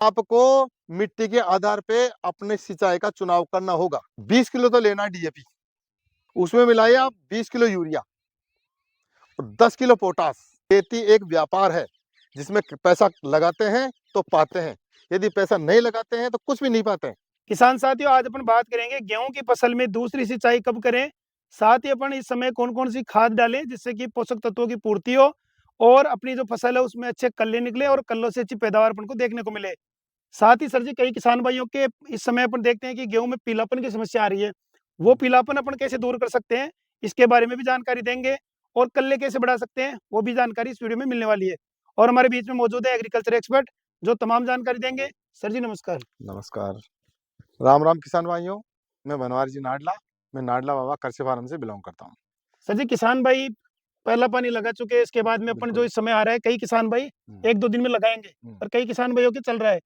आपको मिट्टी के आधार पे अपने सिंचाई का चुनाव करना होगा। 20 किलो तो लेना है डीएपी, उसमें मिलाइए आप 20 किलो यूरिया और 10 किलो पोटास। खेती एक व्यापार है जिसमें पैसा लगाते हैं तो पाते हैं, यदि पैसा नहीं लगाते हैं तो कुछ भी नहीं पाते हैं। किसान साथियों, आज अपन बात करेंगे गेहूं की फसल में दूसरी सिंचाई कब करें, साथ ही अपन इस समय कौन कौन सी खाद डालें जिससे कि पोषक तत्वों की पूर्ति हो और अपनी जो फसल है उसमें अच्छे कल्ले निकले और कल्लों से अच्छी पैदावार अपन को देखने को मिले। साथ ही सर जी, कई किसान भाइयों के इस समय अपन देखते हैं कि गेहूं में पीलापन की समस्या आ रही है, वो पीलापन अपन कैसे दूर कर सकते हैं, इसके बारे में भी जानकारी देंगे और कल्ले कैसे बढ़ा सकते हैं वो भी जानकारी इस वीडियो में मिलने वाली है। और हमारे बीच में मौजूद है एग्रीकल्चर एक्सपर्ट जो तमाम जानकारी देंगे। सर जी नमस्कार। नमस्कार, राम राम किसान भाइयों। मैं बनवारी जी नाडला, मैं नाडला बाबा कृषि फार्म से बिलोंग करता हूँ। सर जी, किसान भाई पहला पानी लगा चुके हैं, इसके बाद में अपन जो इस समय आ रहा है, कई किसान भाई 1-2 दिन में लगाएंगे और कई किसान भाइयों के चल रहा है,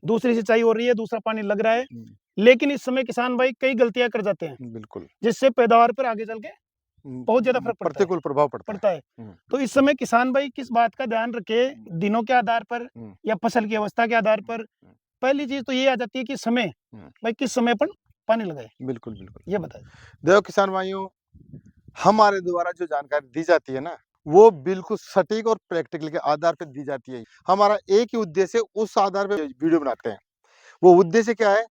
दूसरी सिंचाई हो रही है, दूसरा पानी लग रहा है, लेकिन इस समय किसान भाई कई गलतियां कर जाते हैं बिल्कुल, जिससे पैदावार पर आगे चल के बहुत ज्यादा फर्क प्रतिकूल प्रभाव पड़ता है। तो इस समय किसान भाई किस बात का ध्यान रखे, दिनों के आधार पर या फसल की अवस्था के आधार पर? पहली चीज तो ये आ जाती है कि समय, भाई किस समय पर पानी लगाए, बिल्कुल बिल्कुल, ये बताइए। देखो किसान भाइयों, हमारे द्वारा जो जानकारी दी जाती है ना, वो बिल्कुल सटीक और प्रैक्टिकल के आधार पर दी जाती है। हमारा एक ही उद्देश्य, उस आधार पे वीडियो बनाते हैं। वो उद्देश्य क्या है?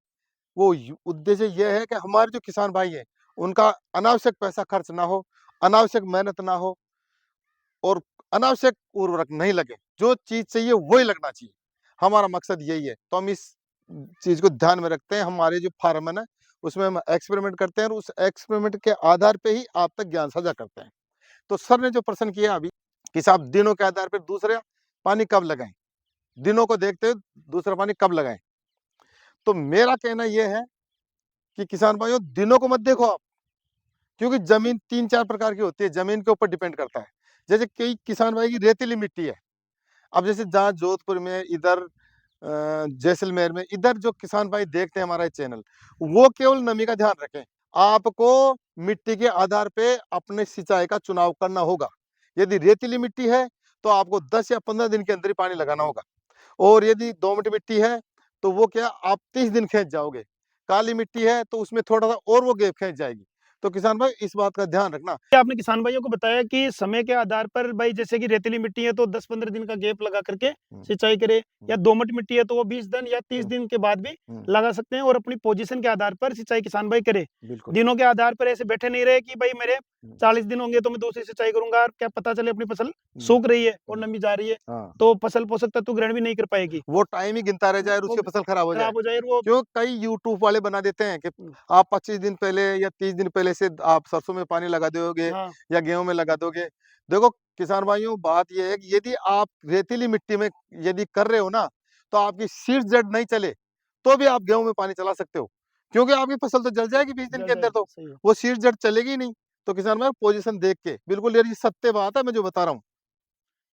वो उद्देश्य यह है कि हमारे जो किसान भाई है उनका अनावश्यक पैसा खर्च ना हो, अनावश्यक मेहनत ना हो और अनावश्यक उर्वरक नहीं लगे। जो चीज चाहिए वही लगना चाहिए, हमारा मकसद यही है। तो हम इस चीज को ध्यान में रखते हैं। हमारे जो फार्म है ना, उसमें हम एक्सपेरिमेंट करते हैं और उस एक्सपेरिमेंट के आधार पे ही आप तक ज्ञान साझा करते हैं। तो सर ने जो प्रश्न किया अभी कि साहब दिनों के आधार पर दूसरा पानी कब लगाएं, दिनों को देखते हुए दूसरा पानी कब लगाएं, तो मेरा कहना यह है कि किसान भाइयों, दिनों को मत देखो आप, क्योंकि जमीन 3-4 प्रकार की होती है, जमीन के ऊपर डिपेंड करता है। जैसे कई किसान भाई की रेतीली मिट्टी है, अब जैसे जहाँ जोधपुर में, इधर जैसलमेर में, इधर जो किसान भाई देखते हैं हमारा चैनल, वो केवल नमी का ध्यान रखें। आपको मिट्टी के आधार पे अपने सिंचाई का चुनाव करना होगा। यदि रेतीली मिट्टी है तो आपको 10 या 15 दिन के अंदर ही पानी लगाना होगा, और यदि दोमट मिट्टी है तो वो क्या, आप 30 दिन खींच जाओगे। काली मिट्टी है तो उसमें थोड़ा सा और वो गैप खींच जाएगी। तो किसान भाई इस बात का ध्यान रखना। आपने किसान भाइयों को बताया कि समय के आधार पर भाई, जैसे कि रेतीली मिट्टी है तो 10-15 दिन का गैप लगा करके सिंचाई करे, या दोमट मिट्टी है तो वो 20 दिन या 30 दिन के बाद भी लगा सकते हैं, और अपनी पोजीशन के आधार पर सिंचाई किसान भाई करे। दिनों के आधार पर ऐसे बैठे नहीं रहे कि भाई मेरे 40 दिन होंगे तो मैं दूसरी सिंचाई करूंगा, और क्या पता चले अपनी फसल सूख रही है और नमी जा रही है, तो फसल पोषक तत्व ग्रहण भी नहीं कर पाएगी, वो टाइम ही गिनता रह जाए और उसकी फसल खराब हो जाए। वो क्यों कई यूट्यूब वाले बना देते हैं कि आप 25 दिन पहले या 30 दिन पहले से आप सरसों में पानी लगा दोगे या गेहूं में लगा दोगे। देखो किसान भाइयों, बात यह है कि यदि आप रेतीली मिट्टी में यदि कर रहे हो ना, तो आपकी सीड्स जड़ नहीं चले तो भी आप गेहूं में पानी चला सकते हो, क्योंकि आपकी फसल तो जल जाएगी 20 दिन के अंदर, तो वो सीड्स जड़ चलेगी ही नहीं। तो किसान भाई पोजीशन देख के, बिल्कुल ये सत्य बात है मैं जो बता रहा हूँ।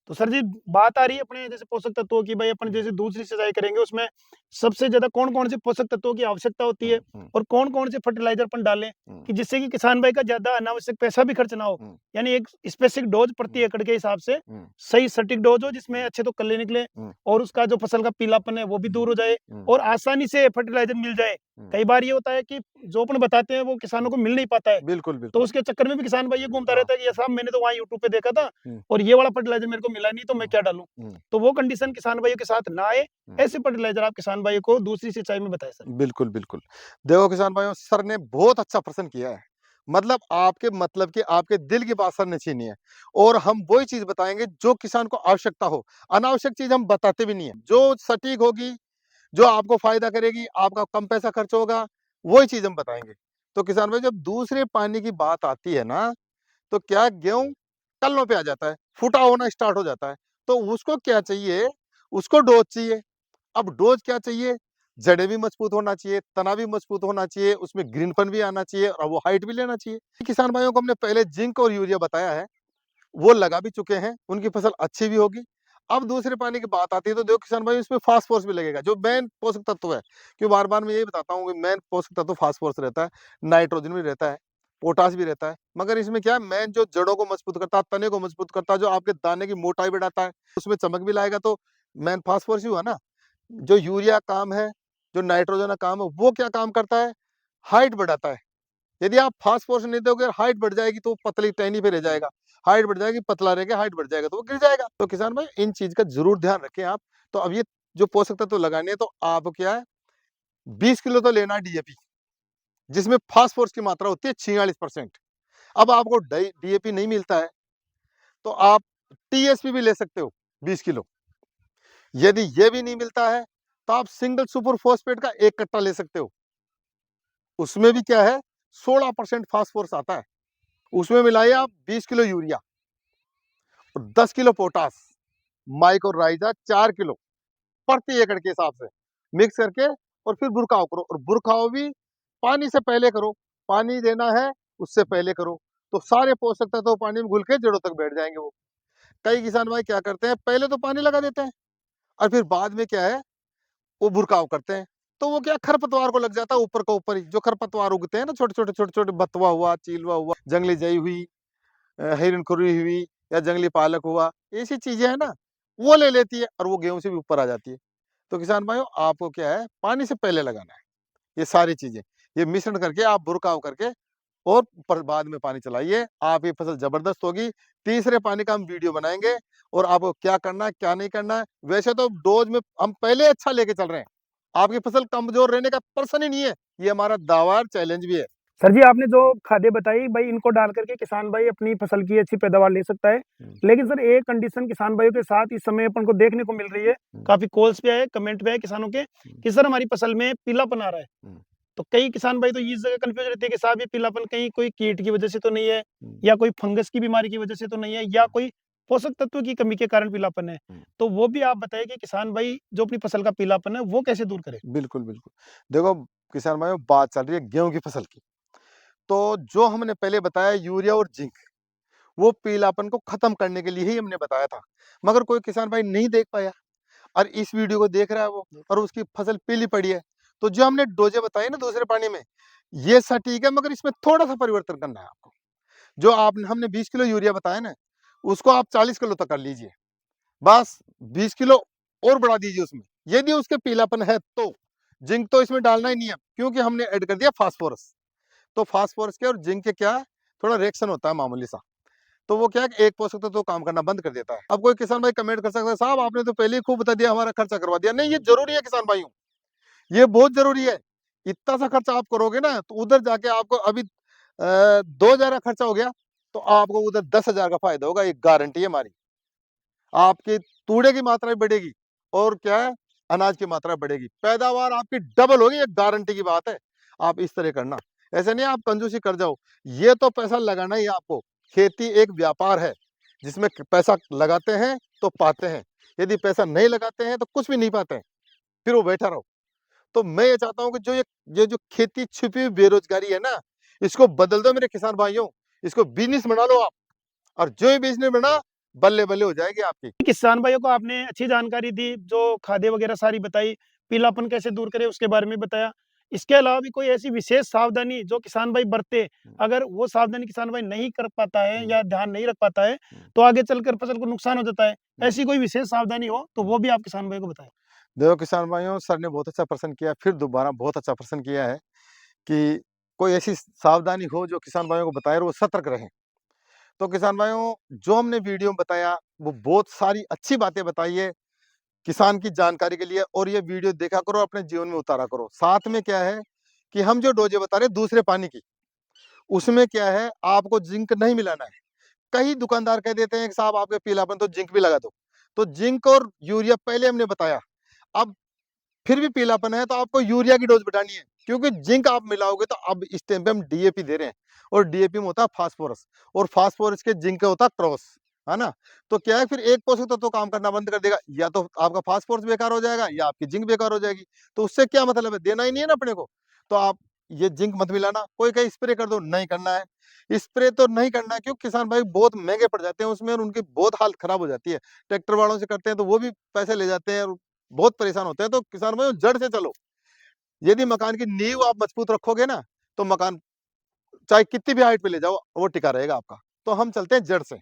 तो सर जी, बात आ रही है अपने जैसे पोषक तत्वों की, भाई अपन जैसे दूसरी सिंचाई करेंगे उसमें सबसे ज्यादा कौन कौन से पोषक तत्वों की आवश्यकता होती है और कौन कौन से फर्टिलाइजर अपन डालें कि जिससे कि किसान भाई का ज्यादा अनावश्यक पैसा भी खर्च ना हो, यानी एक स्पेसिफिक डोज प्रति एकड़ के हिसाब से सही सटीक डोज हो जिसमें अच्छे तो कल्ले निकले और उसका जो फसल का पीलापन है वो भी दूर हो जाए और आसानी से फर्टिलाइजर मिल जाए। कई बार ये होता है कि जो अपन बताते हैं वो किसानों को मिल नहीं पाता है, बिल्कुल तो बिल्कुल। उसके चक्कर में भी किसान भाई ये घूमता रहता है कि ये साहब मैंने तो वहाँ यूट्यूब पे देखा था और ये वाला फर्टिलाइजर मेरे को मिला नहीं, तो मैं क्या डालूं? तो वो कंडीशन किसान भाइयों के साथ ना आए, ऐसे फर्टिलाइजर आप किसान भाइयों को दूसरी सिंचाई में बताएं सर। बिल्कुल बिल्कुल, देखो किसान भाइयों, सर ने बहुत अच्छा प्रश्न किया है। मतलब कि आपके दिल की बात सर ने छीनी है, और हम वही चीज बताएंगे जो किसान को आवश्यकता हो। अनावश्यक चीज हम बताते भी नहीं है, जो सटीक होगी, जो आपको फायदा करेगी, आपका कम पैसा खर्च होगा, वही चीज हम बताएंगे। तो किसान भाई, जब दूसरे पानी की बात आती है ना, तो क्या गेहूं कलनों पे आ जाता है, फूटा होना स्टार्ट हो जाता है। तो उसको क्या चाहिए? उसको डोज चाहिए। अब डोज क्या चाहिए? जड़ें भी मजबूत होना चाहिए, तना भी मजबूत होना चाहिए, उसमें ग्रीनपन भी आना चाहिए और वो हाइट भी लेना चाहिए। किसान भाइयों को हमने पहले जिंक और यूरिया बताया है, वो लगा भी चुके हैं, उनकी फसल अच्छी भी होगी। अब दूसरे पानी की बात आती है तो देखो किसान भाई, इसमें फास्फोरस भी लगेगा, जो मेन पोषक तत्व है। क्यों बार बार मैं यही बताता हूँ कि मेन पोषक तत्व फास्फोरस रहता है, नाइट्रोजन भी रहता है, पोटास भी रहता है। मगर इसमें क्या है, मेन जो जड़ों को मजबूत करता है, तने को मजबूत करता है, जो आपके दाने की मोटाई बढ़ाता है, उसमें चमक भी लाएगा, तो मेन फास्फोरस ही हुआ ना। जो यूरिया काम है, जो नाइट्रोजन का काम है, वो क्या काम करता है? हाइट बढ़ाता है। यदि आप फास्फोरस नहीं दोगे, हाइट बढ़ जाएगी तो वो पतली टहनी पे रह जाएगा। हाइट बढ़ जाएगी, पतला रह गया, हाइट बढ़ जाएगा तो वो गिर जाएगा। तो किसान भाई इन चीज का जरूर ध्यान रखें आप। तो अब ये जो पोषक तत्व लगाने हैं तो आप क्या है, 20 किलो तो लेना है डीएपी, जिसमें फास्फोरस की मात्रा होती है 46%। अब आपको डीएपी नहीं मिलता है तो आप टीएसपी भी ले सकते हो 20 किलो। यदि ये भी नहीं मिलता है तो आप सिंगल सुपर फॉस्फेट का 1 कट्टा ले सकते हो। उसमें भी क्या है, 16% फास्फोरस आता है। उसमें मिलाइए आप 20 किलो यूरिया और 10 किलो पोटास, माइक्रोराइजा 4 किलो प्रति एकड़ के हिसाब से मिक्स करके और फिर बुरकाव करो। और बुरकाव भी पानी से पहले करो, पानी देना है उससे पहले करो, तो सारे पोषक तत्व तो पानी में घुल के जड़ों तक बैठ जाएंगे वो। कई किसान भाई क्या करते हैं, पहले तो पानी लगा देते हैं और फिर बाद में क्या है, वो बुरकाव करते हैं। तो वो क्या खरपतवार को लग जाता है ऊपर का ऊपर ही। जो खरपतवार उगते हैं ना, छोटे छोटे छोटे छोटे, बथुआ हुआ, चीलवा हुआ, जंगली जई हुई, हिरनखुरी हुई, या जंगली पालक हुआ, ऐसी चीजें है ना, वो ले लेती है और वो गेहूं से भी ऊपर आ जाती है। तो किसान भाइयों आपको क्या है, पानी से पहले लगाना है ये सारी चीजें। ये मिश्रण करके आप बुरकाव करके और बाद में पानी चलाइए, आपकी फसल जबरदस्त होगी। तीसरे पानी का हम वीडियो बनाएंगे और आपको क्या करना है क्या नहीं करना है। वैसे तो डोज में हम पहले अच्छा लेके चल रहे हैं, आपकी फसल कमजोर रहने का प्रश्न ही नहीं है, ये हमारा दावा और चैलेंज भी है। सर जी, आपने जो खादें बताई भाई, इनको डाल करके किसान भाई अपनी फसल की अच्छी पैदावार ले सकता है। लेकिन सर एक कंडीशन किसान भाइयों के साथ इस समय अपन को देखने को मिल रही है, काफी कॉल्स पे आए, कमेंट पे आए किसानों के कि सर हमारी फसल में पीलापन आ रहा है। तो कई किसान भाई तो इस जगह कंफ्यूज रहते हैं कि साहब ये पीलापन कहीं कोई कीट की वजह से तो नहीं है, या कोई फंगस की बीमारी की वजह से तो नहीं है, या कोई पोषक तत्व की कमी के कारण पीलापन है। तो वो भी आप बताइए कि किसान भाई जो अपनी फसल का पीलापन है वो कैसे दूर करे। बिल्कुल बिल्कुल। देखो किसान भाइयों, बात चल रही है गेहूं की फसल की। तो जो हमने पहले बताया यूरिया और जिंक, वो पीलापन को खत्म करने के लिए ही हमने बताया था। मगर कोई किसान भाई नहीं देख पाया और इस वीडियो को देख रहा है वो, और उसकी फसल पीली पड़ी है। तो जो हमने डोजे बताए ना दूसरे पानी में, ये सटीक है, मगर इसमें थोड़ा सा परिवर्तन करना है आपको। जो आप हमने 20 किलो यूरिया बताया ना, उसको आप 40 किलो तक कर लीजिए। बस 20 किलो और बढ़ा दीजिए उसमें, यदि उसके पीलापन है तो। जिंक तो इसमें डालना ही नहीं है, क्योंकि हमने ऐड कर दिया फास्फोरस। तो फास्फोरस के और जिंक के क्या है, थोड़ा रिएक्शन होता है मामूली सा। तो वो क्या है कि एक पोषक तत्व तो काम करना बंद कर देता है। अब कोई किसान भाई कमेंट कर सकता है, साहब आपने तो पहले ही खूब बता दिया, हमारा खर्चा करवा दिया। नहीं, ये जरूरी है किसान भाइयों, ये बहुत जरूरी है। इतना सा खर्चा आप करोगे ना, तो उधर जाके आपको अभी 2,000 का खर्चा हो गया, तो आपको उधर 10,000 का फायदा होगा, ये गारंटी है हमारी। आपकी तूड़े की मात्रा भी बढ़ेगी और क्या है, अनाज की मात्रा बढ़ेगी, पैदावार आपकी डबल होगी, ये गारंटी की बात है। आप इस तरह करना, ऐसे नहीं आप कंजूसी कर जाओ। ये तो पैसा लगाना ही है आपको। खेती एक व्यापार है, जिसमें पैसा लगाते हैं तो पाते हैं, यदि पैसा नहीं लगाते हैं तो कुछ भी नहीं पाते हैं, फिर वो बैठा रहो। तो मैं ये चाहता हूँ कि ये जो खेती छुपी हुई बेरोजगारी है ना, इसको बदल दो मेरे किसान भाइयों, इसको बिजनेस बना लो आप। और जो ही बिजनेस बना, बल्ले बल्ले हो जाएगी आपकी। किसान भाइयों को आपने अच्छी जानकारी दी, जो खादें वगैरह सारी बताई, पीलापन कैसे दूर करें उसके बारे में बताया। इसके अलावा भी कोई ऐसी विशेष सावधानी जो किसान भाई बरते, अगर वो सावधानी किसान भाई नहीं कर पाता है या ध्यान नहीं रख पाता है, तो आगे चलकर फसल को नुकसान हो जाता है। ऐसी कोई विशेष सावधानी हो तो वो भी आप किसान भाई को बताएं। देखो किसान भाइयों, सर ने बहुत अच्छा प्रश्न किया, फिर दोबारा बहुत अच्छा प्रश्न किया है कि कोई ऐसी सावधानी हो जो किसान भाइयों को बताए और वो सतर्क रहें। तो किसान भाइयों, जो हमने वीडियो में बताया वो बहुत सारी अच्छी बातें बताई है किसान की जानकारी के लिए, और ये वीडियो देखा करो, अपने जीवन में उतारा करो। साथ में क्या है कि हम जो डोजे बता रहे हैं दूसरे पानी की, उसमें क्या है, आपको जिंक नहीं मिलाना है। कई दुकानदार कह देते हैं कि साहब आपके पीलापन तो जिंक भी लगा दो। तो जिंक और यूरिया पहले हमने बताया। अब फिर भी पीलापन है तो आपको यूरिया की डोज बढ़ानी है, क्योंकि जिंक आप मिलाओगे तो अब इस टाइम पे हम डीएपी दे रहे हैं, और डीएपी में होता है फास्फोरस, और फास्फोरस के जिंक का होता है क्रॉस, है ना। तो क्या है, फिर एक पोषक तत्व तो काम करना बंद कर देगा, या तो आपका फास्फोरस बेकार हो जाएगा या आपकी जिंक बेकार हो जाएगी। तो उससे क्या मतलब है, देना ही नहीं है ना अपने को। तो आप ये जिंक मत मिलाना। कोई कहीं स्प्रे कर दो, नहीं करना है स्प्रे, तो नहीं करना है, क्योंकि किसान भाई बहुत महंगे पड़ जाते हैं उसमें और उनकी बहुत हालत खराब हो जाती है। ट्रैक्टर वालों से करते हैं तो वो भी पैसे ले जाते हैं और बहुत परेशान होते हैं। तो किसान भाई जड़ से चलो। यदि मकान की नींव आप मजबूत रखोगे ना, तो मकान चाहे कितनी भी हाइट पे ले जाओ वो टिका रहेगा आपका। तो हम चलते हैं जड़ से।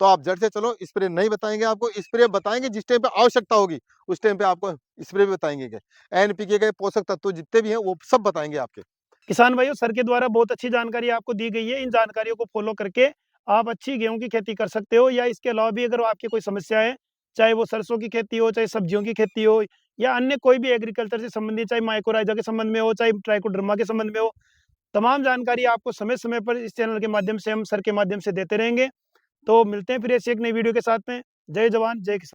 तो आप जड़ से चलो, स्प्रे नहीं बताएँगे आपको, स्प्रे बताएँगे जिस टाइम पे आवश्यकता होगी, उस टाइम पे आपको स्प्रे भी बताएँगे कि एनपीके के पोषक तत्व जितने भी हैं, वो सब बताएँगे आपके। किसान भाइयों, सर के द्वारा बहुत अच्छी जानकारी आपको दी गई है। इन जानकारियों को फ़ॉलो करके आप अच्छी गेहूँ की खेती कर सकते हो, या इसके अलावा भी अगर आपकी कोई समस्या है, चाहे वो सरसों की खेती हो, चाहे सब्जियों की खेती हो, या अन्य कोई भी एग्रीकल्चर से संबंधित, चाहे माइकोराइज़ा के संबंध में हो, चाहे ट्राइकोडर्मा के संबंध में हो, तमाम जानकारी आपको समय-समय पर इस चैनल के माध्यम से, हम सर के माध्यम से देते रहेंगे। तो मिलते हैं फिर ऐसी एक नई वीडियो के साथ में। जय जवान, जय किसान।